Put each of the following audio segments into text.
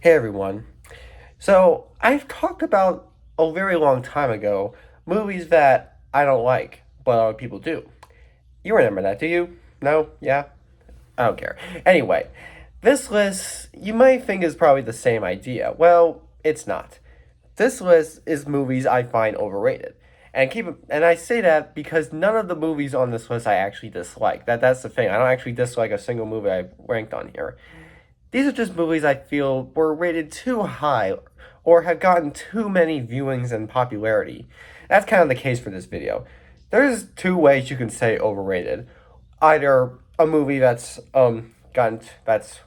Hey everyone. So, I've talked about a very long time ago movies that I don't like, but other people do. You remember that, do you? No? Yeah? I don't care. Anyway, this list you might think is probably the same idea. Well, it's not. This list is movies I find overrated. And I say that because none of the movies on this list I actually dislike. That's the thing. I don't actually dislike a single movie I've ranked on here. These are just movies I feel were rated too high or have gotten too many viewings and popularity. That's kind of the case for this video. There's two ways you can say overrated. Either a movie that's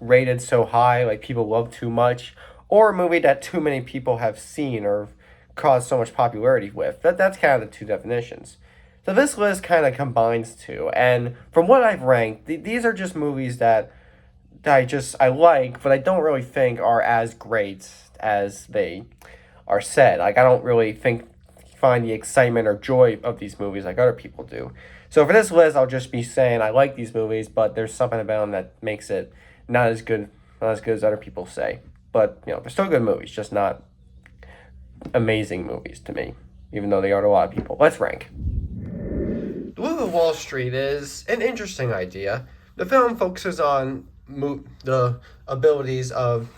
rated so high, like people love too much, or a movie that too many people have seen or caused so much popularity with. That's kind of the two definitions. So this list kind of combines two, and from what I've ranked, these are just movies that I like, but I don't really think are as great as they are said. Like I don't really think find the excitement or joy of these movies like other people do. So for this list, I'll just be saying I like these movies, but there's something about them that makes it not as good as other people say. But they're still good movies, just not amazing movies to me, even though they are to a lot of people. Let's rank. The Wolf of Wall Street is an interesting idea. The film focuses on the abilities of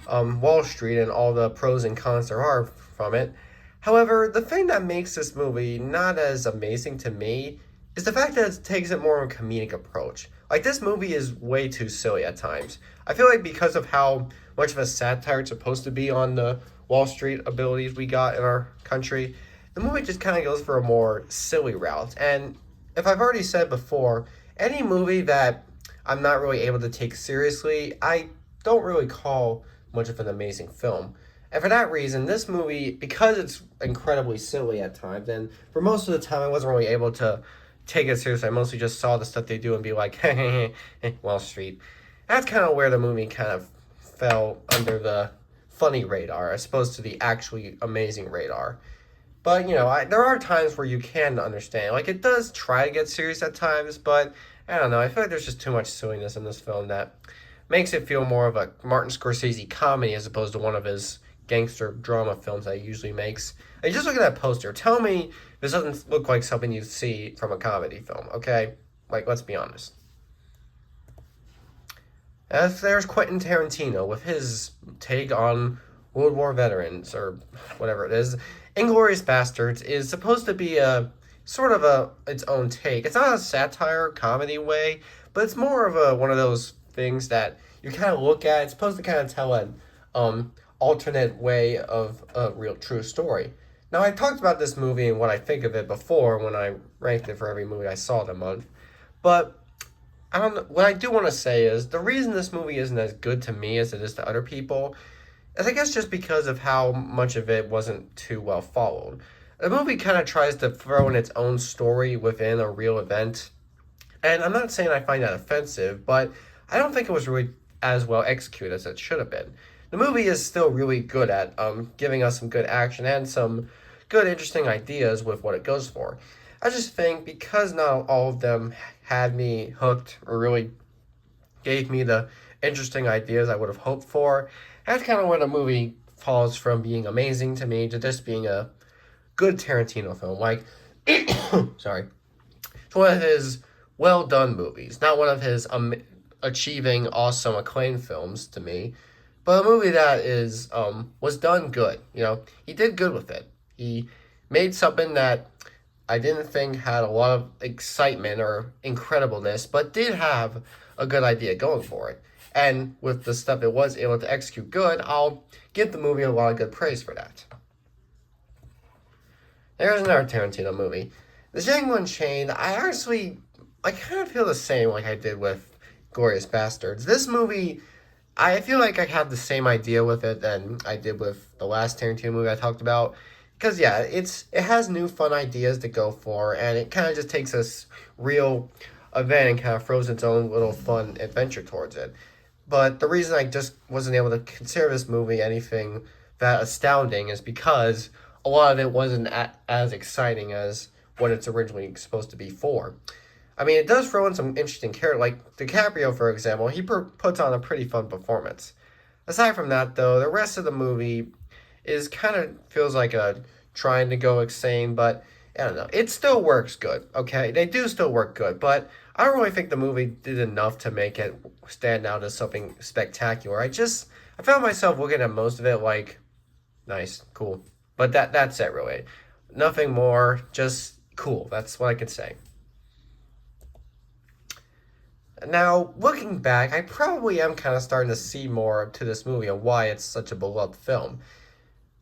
Wall Street and all the pros and cons there are from it. However, the thing that makes this movie not as amazing to me is the fact that it takes it more of a comedic approach. Like, this movie is way too silly at times. I feel like because of how much of a satire it's supposed to be on the Wall Street abilities we got in our country, the movie just kind of goes for a more silly route. And if I've already said before, any movie that I'm not really able to take seriously, I don't really call much of an amazing film. And for that reason, this movie, because it's incredibly silly at times, and for most of the time I wasn't really able to take it seriously. I mostly just saw the stuff they do and be like, hey, Wall Street. That's kind of where the movie kind of fell under the funny radar as opposed to the actually amazing radar. But there are times where you can understand. Like it does try to get serious at times, but I don't know. I feel like there's just too much silliness in this film that makes it feel more of a Martin Scorsese comedy as opposed to one of his gangster drama films that he usually makes. Like, just look at that poster. Tell me this doesn't look like something you'd see from a comedy film, okay? Like, let's be honest. As there's Quentin Tarantino with his take on World War veterans, or whatever it is. Inglourious Basterds is supposed to be a sort of its own take. It's not a satire comedy way, but it's more of a one of those things that you kind of look at. It's supposed to kind of tell an alternate way of a real true story. Now I talked about this movie and what I think of it before when I ranked it for every movie I saw that month, but I don't know. What I do want to say is the reason this movie isn't as good to me as it is to other people is I guess just because of how much of it wasn't too well followed. The movie kind of tries to throw in its own story within a real event, and I'm not saying I find that offensive, but I don't think it was really as well executed as it should have been. The movie is still really good at giving us some good action and some good, interesting ideas with what it goes for. I just think because not all of them had me hooked or really gave me the interesting ideas I would have hoped for, that's kind of where the movie falls from being amazing to me to just being a good Tarantino film. Like, sorry, it's one of his well done movies, not one of his achieving awesome acclaim films to me, but a movie that is was done good. He did good with it. He made something that I didn't think had a lot of excitement or incredibleness, but did have a good idea going for it. And with the stuff it was able to execute good, I'll give the movie a lot of good praise for that. There's another Tarantino movie. The Django Unchained, I kind of feel the same like I did with Glorious Bastards. This movie, I feel like I have the same idea with it than I did with the last Tarantino movie I talked about. Because, yeah, it has new fun ideas to go for, and it kind of just takes this real event and kind of throws its own little fun adventure towards it. But the reason I just wasn't able to consider this movie anything that astounding is because a lot of it wasn't as exciting as what it's originally supposed to be for. I mean, it does throw in some interesting characters, like DiCaprio, for example. He puts on a pretty fun performance. Aside from that, though, the rest of the movie is kind of feels like a trying to go insane, but I don't know. It still works good, okay? They do still work good, but I don't really think the movie did enough to make it stand out as something spectacular. I found myself looking at most of it like, nice, cool. But that's it really. Nothing more, just cool. That's what I could say. Now, looking back, I probably am kind of starting to see more to this movie and why it's such a beloved film.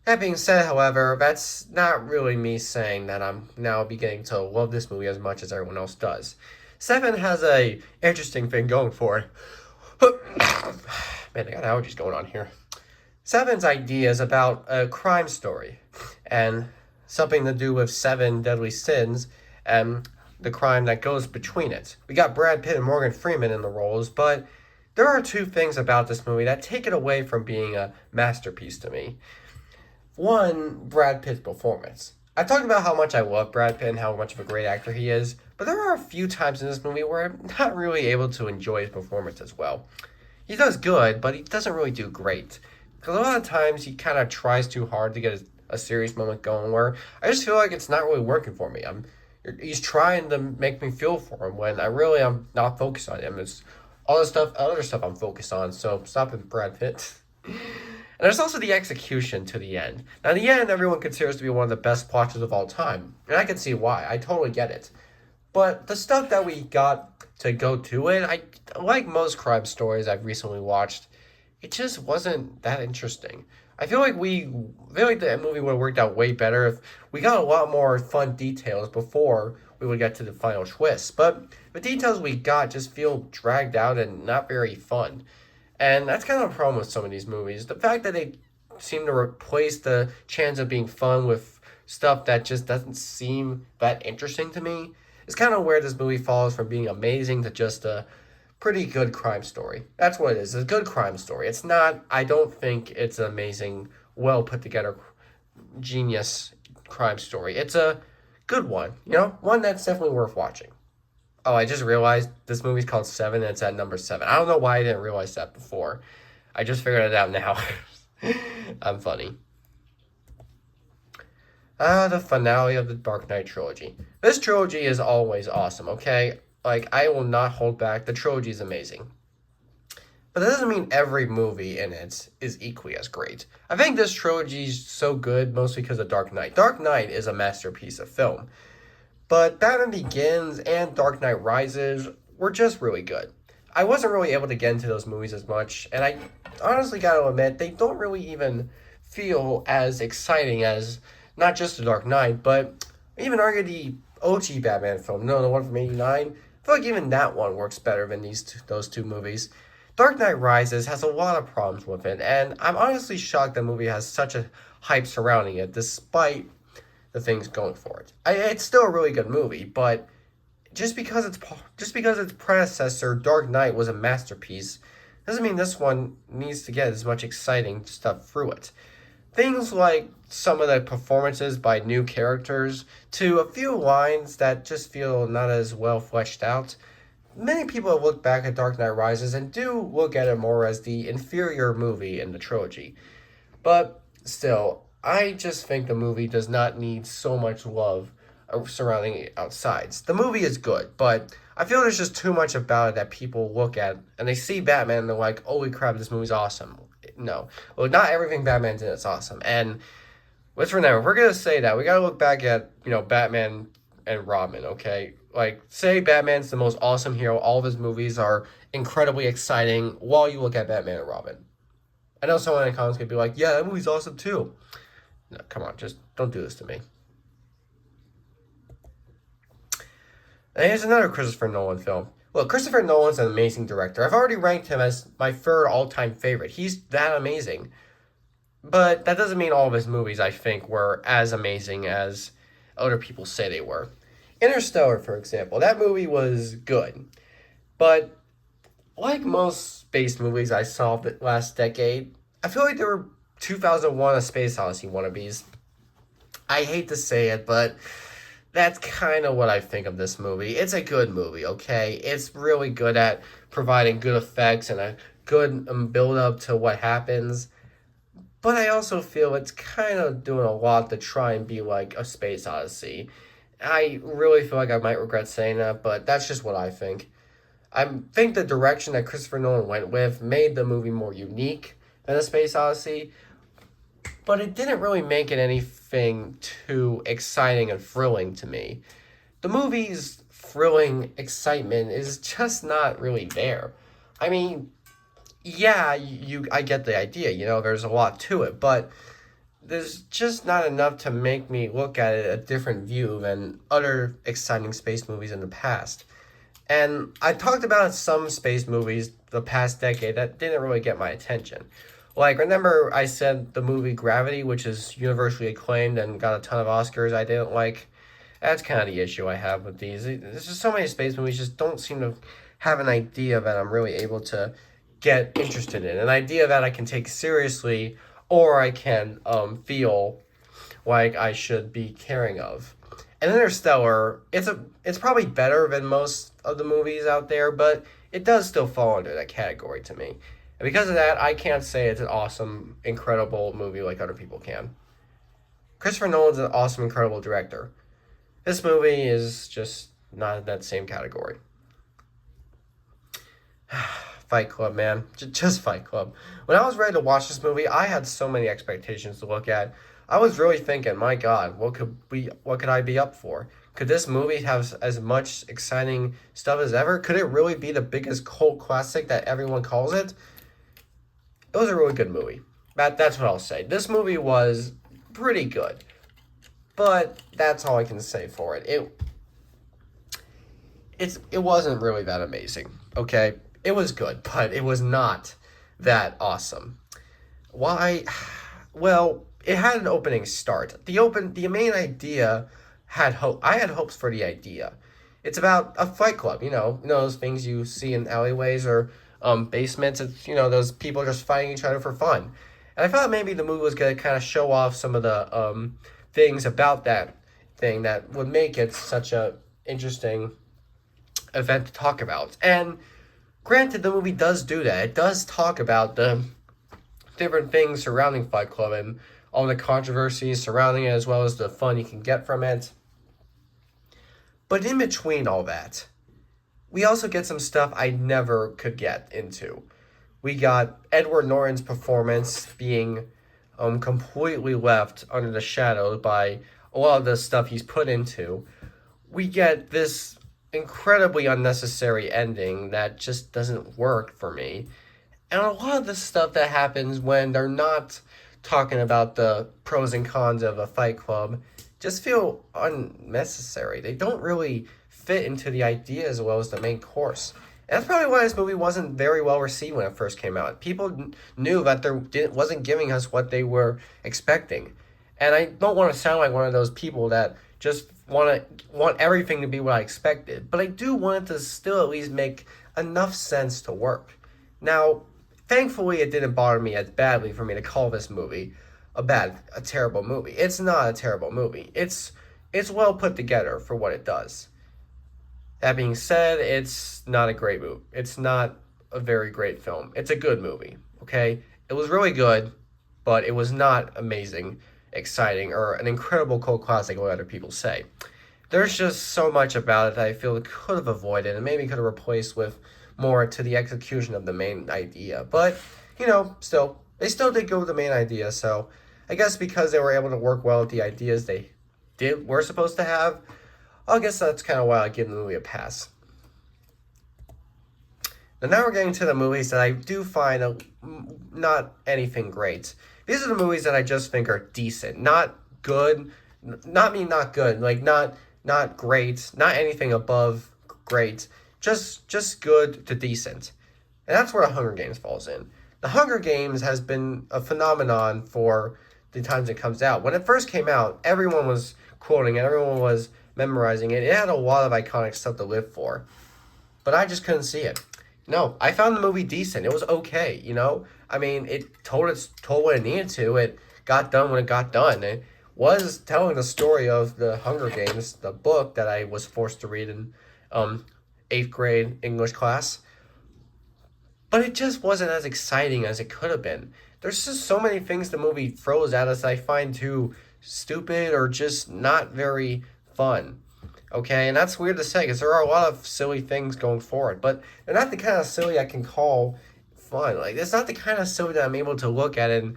That being said, however, that's not really me saying that I'm now beginning to love this movie as much as everyone else does. Seven has a interesting thing going for it. Man, I got allergies going on here. Seven's idea is about a crime story and something to do with seven deadly sins and the crime that goes between it. We got Brad Pitt and Morgan Freeman in the roles, but there are two things about this movie that take it away from being a masterpiece to me. One, Brad Pitt's performance. I talked about how much I love Brad Pitt and how much of a great actor he is, but there are a few times in this movie where I'm not really able to enjoy his performance as well. He does good, but he doesn't really do great. Because a lot of times he kind of tries too hard to get a serious moment going where I just feel like it's not really working for me. He's trying to make me feel for him when I'm not focused on him. It's all the stuff, other stuff I'm focused on. So stop it, Brad Pitt. And there's also the execution to the end. Now, the end, everyone considers to be one of the best plots of all time. And I can see why. I totally get it. But the stuff that we got to go to it, like most crime stories I've recently watched, it just wasn't that interesting. I feel like the movie would have worked out way better if we got a lot more fun details before we would get to the final twist. But the details we got just feel dragged out and not very fun. And that's kind of a problem with some of these movies. The fact that they seem to replace the chance of being fun with stuff that just doesn't seem that interesting to me is kind of where this movie falls from being amazing to just a pretty good crime story. That's what it is. It's a good crime story. It's not, I don't think it's an amazing, well put together, genius crime story. It's a good one, one that's definitely worth watching. Oh, I just realized this movie's called Seven and it's at number seven. I don't know why I didn't realize that before. I just figured it out now. I'm funny. The finale of the Dark Knight trilogy. This trilogy is always awesome, okay? Like, I will not hold back. The trilogy is amazing. But that doesn't mean every movie in it is equally as great. I think this trilogy is so good mostly because of Dark Knight. Dark Knight is a masterpiece of film. But Batman Begins and Dark Knight Rises were just really good. I wasn't really able to get into those movies as much, and I honestly gotta admit, they don't really even feel as exciting as not just The Dark Knight, but even argue the OG Batman film, no, the one from '89. I feel like even that one works better than those two movies. Dark Knight Rises has a lot of problems with it, and I'm honestly shocked the movie has such a hype surrounding it, despite the things going for it. It's still a really good movie, but just because its predecessor Dark Knight was a masterpiece doesn't mean this one needs to get as much exciting stuff through it. Things like some of the performances by new characters to a few lines that just feel not as well fleshed out. Many people have looked back at Dark Knight Rises and do look at it more as the inferior movie in the trilogy. But still, I just think the movie does not need so much love surrounding it outsides. The movie is good, but I feel there's just too much about it that people look at and they see Batman and they're like, holy crap, this movie's awesome. No. Well, not everything Batman's in is awesome. And let's remember, if we're going to say that, we got to look back at, Batman and Robin, okay? Like, say Batman's the most awesome hero. All of his movies are incredibly exciting while you look at Batman and Robin. I know someone in the comments could be like, yeah, that movie's awesome too. No, come on, just don't do this to me. And here's another Christopher Nolan film. Look, Christopher Nolan's an amazing director. I've already ranked him as my third all-time favorite. He's that amazing. But that doesn't mean all of his movies, I think, were as amazing as other people say they were. Interstellar, for example, that movie was good. But like most space movies I saw the last decade, I feel like there were 2001 A Space Odyssey wannabes. I hate to say it, but that's kind of what I think of this movie. It's a good movie, okay? It's really good at providing good effects and a good build up to what happens, but I also feel it's kind of doing a lot to try and be like a space odyssey. I really feel like I might regret saying that, but that's just what I think. I think the direction that Christopher Nolan went with made the movie more unique than a space odyssey, but it didn't really make it anything too exciting and thrilling to me. The movie's thrilling excitement is just not really there. I mean, yeah, I get the idea, there's a lot to it, but there's just not enough to make me look at it a different view than other exciting space movies in the past. And I talked about some space movies the past decade that didn't really get my attention. Like, remember I said the movie Gravity, which is universally acclaimed and got a ton of Oscars, I didn't like? That's kind of the issue I have with these. There's just so many space movies just don't seem to have an idea that I'm really able to get interested in. An idea that I can take seriously or I can feel like I should be caring of. And Interstellar, it's probably better than most of the movies out there, but it does still fall under that category to me. And because of that, I can't say it's an awesome, incredible movie like other people can. Christopher Nolan's an awesome, incredible director. This movie is just not in that same category. Fight Club, man. Just Fight Club. When I was ready to watch this movie, I had so many expectations to look at. I was really thinking, my God, what could I be up for? Could this movie have as much exciting stuff as ever? Could it really be the biggest cult classic that everyone calls it? It was a really good movie. That's what I'll say. This movie was pretty good, but that's all I can say for it. It wasn't really that amazing. Okay, it was good, but it was not that awesome. Why? Well, it had an opening start. The main idea had hope. I had hopes for the idea. It's about a fight club. Those things you see in alleyways or basements. It's those people just fighting each other for fun. And I thought maybe the movie was gonna kind of show off some of the things about that thing that would make it such a interesting event to talk about. And granted, the movie does do that. It does talk about the different things surrounding Fight Club and all the controversies surrounding it, as well as the fun you can get from it. But in between all that, we also get some stuff I never could get into. We got Edward Norton's performance being completely left under the shadow by a lot of the stuff he's put into. We get this incredibly unnecessary ending that just doesn't work for me. And a lot of the stuff that happens when they're not talking about the pros and cons of a fight club just feel unnecessary. They don't really fit into the idea as well as the main course. And that's probably why this movie wasn't very well received when it first came out. People knew that wasn't giving us what they were expecting. And I don't want to sound like one of those people that just want everything to be what I expected, but I do want it to still at least make enough sense to work. Now, thankfully, it didn't bother me as badly for me to call this movie a terrible movie. It's not a terrible movie. It's well put together for what it does. That being said, it's not a great movie. It's not a very great film. It's a good movie, okay? It was really good, but it was not amazing, exciting, or an incredible cult classic like other people say. There's just so much about it that I feel it could have avoided and maybe could have replaced with more to the execution of the main idea. But, they still did go with the main idea, so I guess because they were able to work well with the ideas they were supposed to have, I guess that's kind of why I give the movie a pass. Now we're getting to the movies that I do find not anything great. These are the movies that I just think are decent, not good, not good, like not great, not anything above great, just good to decent. And that's where The Hunger Games falls in. The Hunger Games has been a phenomenon for the times it comes out. When it first came out, everyone was quoting it, everyone was memorizing it. It had a lot of iconic stuff to live for. But I just couldn't see it. No, I found the movie decent. It was okay, I mean, it told what it needed to. It got done when it got done. It was telling the story of the Hunger Games, the book that I was forced to read in 8th grade English class. but it just wasn't as exciting as it could have been. There's just so many things the movie throws at us I find too stupid or just not very fun. Okay, and that's weird to say because there are a lot of silly things going forward, but they're not the kind of silly I can call fun. Like, it's not the kind of silly that I'm able to look at and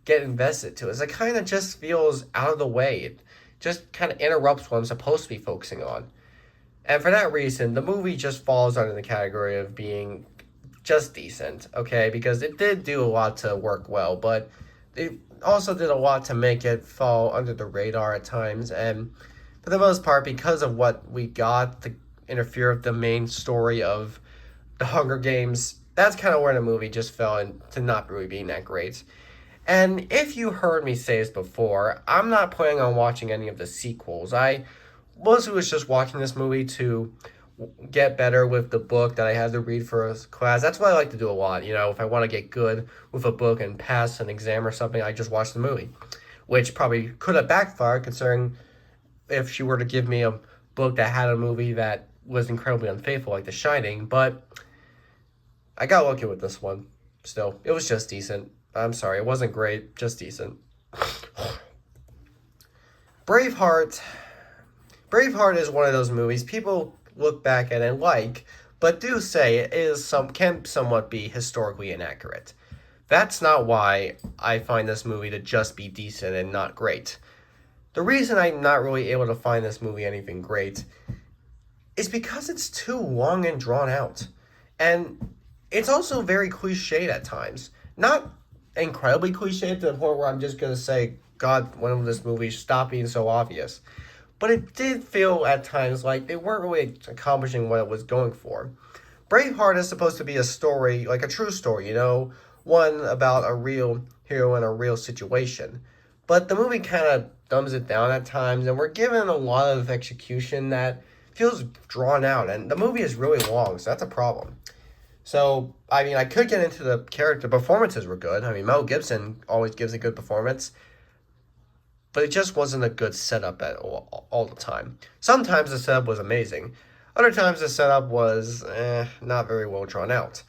get invested to. It's, it kind of just feels out of the way. It just kind of interrupts what I'm supposed to be focusing on. And for that reason, the movie just falls under the category of being just decent, okay? Because it did do a lot to work well, but it also did a lot to make it fall under the radar at times. And for the most part, because of what we got to interfere with the main story of the Hunger Games, that's kind of where the movie just fell into not really being that great. And if you heard me say this before, I'm not planning on watching any of the sequels. I mostly was just watching this movie to get better with the book that I had to read for a class. That's what I like to do a lot. You know, if I want to get good with a book and pass an exam or something, I just watch the movie, which probably could have backfired considering if she were to give me a book that had a movie that was incredibly unfaithful, like The Shining. But I got lucky with this one. Still, it was just decent. I'm sorry, it wasn't great, just decent. Braveheart. Braveheart is one of those movies people look back at and like, but do say it is can somewhat be historically inaccurate. That's not why I find this movie to just be decent and not great. The reason I'm not really able to find this movie anything great is because it's too long and drawn out. And it's also very cliched at times. Not incredibly cliched to the point where I'm just going to say, God, when will this movie stop being so obvious? But it did feel at times like they weren't really accomplishing what it was going for. Braveheart is supposed to be a story, like a true story, you know, one about a real hero in a real situation. But the movie kind of dumbs it down at times, and we're given a lot of execution that feels drawn out, and the movie is really long, so that's a problem. So, I mean, I could get into the character. Performances were good. I mean, Mel Gibson always gives a good performance. But it just wasn't a good setup at all the time. Sometimes the setup was amazing. Other times the setup was not very well drawn out.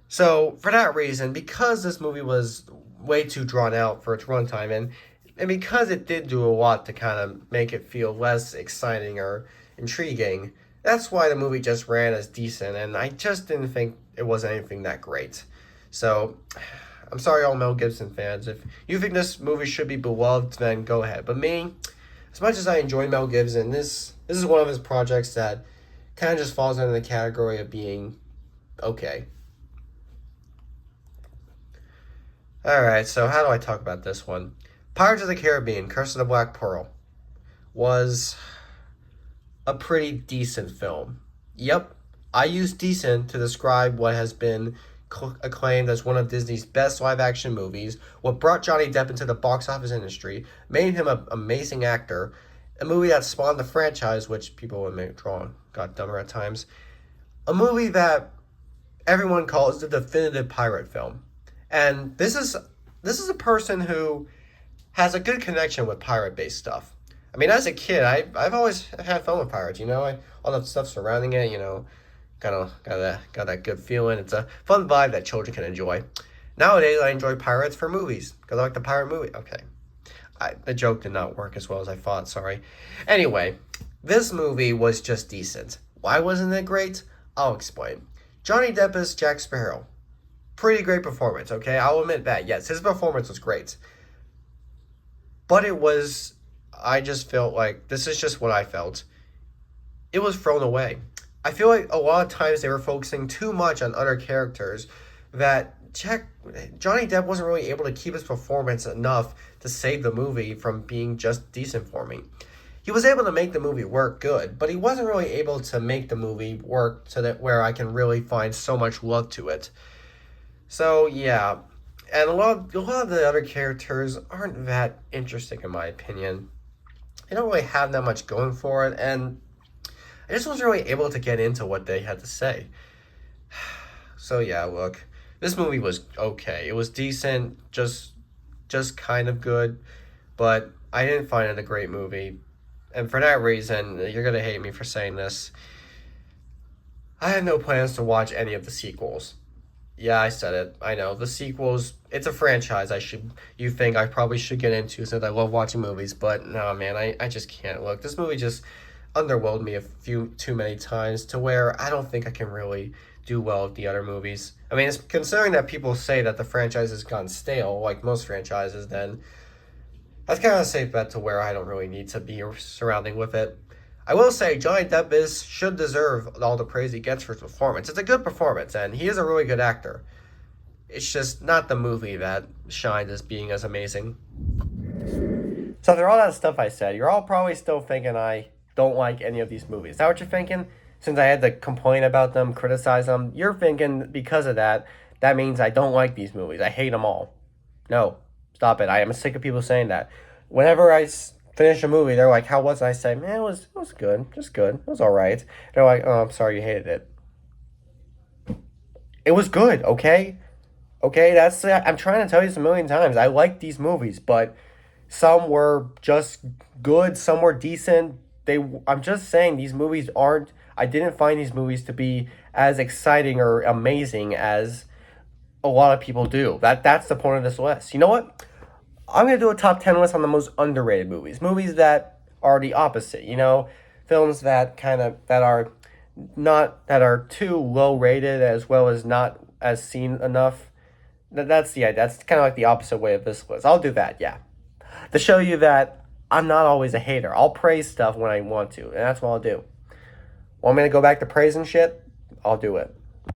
So, for that reason, because this movie was way too drawn out for its runtime, and because it did do a lot to kind of make it feel less exciting or intriguing, that's why the movie just ran as decent, and I just didn't think it was anything that great. So, I'm sorry, all Mel Gibson fans. If you think this movie should be beloved, then go ahead. But me, as much as I enjoy Mel Gibson, this is one of his projects that kind of just falls under the category of being okay. Alright, so how do I talk about this one? Pirates of the Caribbean, Curse of the Black Pearl was a pretty decent film. Yep, I use decent to describe what has been acclaimed as one of Disney's best live-action movies, what brought Johnny Depp into the box office industry, made him an amazing actor, a movie that spawned the franchise, which people admit got dumber at times, a movie that everyone calls the definitive pirate film. And this is a person who has a good connection with pirate-based stuff. I mean, as a kid, I've always had fun with pirates. You know, all the stuff surrounding it. You know, kind of got that good feeling. It's a fun vibe that children can enjoy. Nowadays, I enjoy pirates for movies because I like the pirate movie. Okay, the joke did not work as well as I thought. Sorry. Anyway, this movie was just decent. Why wasn't it great? I'll explain. Johnny Depp is Jack Sparrow. Pretty great performance. Okay, I'll admit that. Yes, his performance was great. But it was. I just felt like this is just what I felt. It was thrown away. I feel like a lot of times they were focusing too much on other characters that Johnny Depp wasn't really able to keep his performance enough to save the movie from being just decent for me. He was able to make the movie work good, but he wasn't really able to make the movie work so that where I can really find so much love to it. So yeah, and a lot of the other characters aren't that interesting in my opinion. They don't really have that much going for it, and I just wasn't really able to get into what they had to say. So yeah, look, this movie was okay. It was decent, just kind of good, but I didn't find it a great movie. And for that reason, you're gonna hate me for saying this. I have no plans to watch any of the sequels. Yeah, I said it. I know. The sequels, it's a franchise you think I probably should get into since I love watching movies, but no, man, I just can't look. This movie just underwhelmed me a few too many times to where I don't think I can really do well with the other movies. I mean, it's considering that people say that the franchise has gone stale, like most franchises, then that's kind of a safe bet to where I don't really need to be surrounding with it. I will say Johnny Depp should deserve all the praise he gets for his performance. It's a good performance, and he is a really good actor. It's just not the movie that shined as being as amazing. So after all that stuff I said, you're all probably still thinking I don't like any of these movies. Is that what you're thinking? Since I had to complain about them, criticize them, you're thinking because of that, that means I don't like these movies. I hate them all. No, stop it. I am sick of people saying that. Whenever finish a movie, they're like, "How was it?" I say, "Man, it was good, just good. It was all right." They're like, "Oh, I'm sorry you hated it." It was good, okay? Okay, I'm trying to tell you this a million times. I like these movies, but some were just good, some were decent. I'm just saying these movies aren't. I didn't find these movies to be as exciting or amazing as a lot of people do. That's the point of this list. You know what? I'm gonna do a top 10 list on the most underrated movies. Movies that are the opposite. Films that are not that are too low rated as well as not as seen enough. That's the idea. That's kind of like the opposite way of this list. I'll do that. Yeah, to show you that I'm not always a hater. I'll praise stuff when I want to, and that's what I'll do. Want me to go back to praising shit? I'll do it.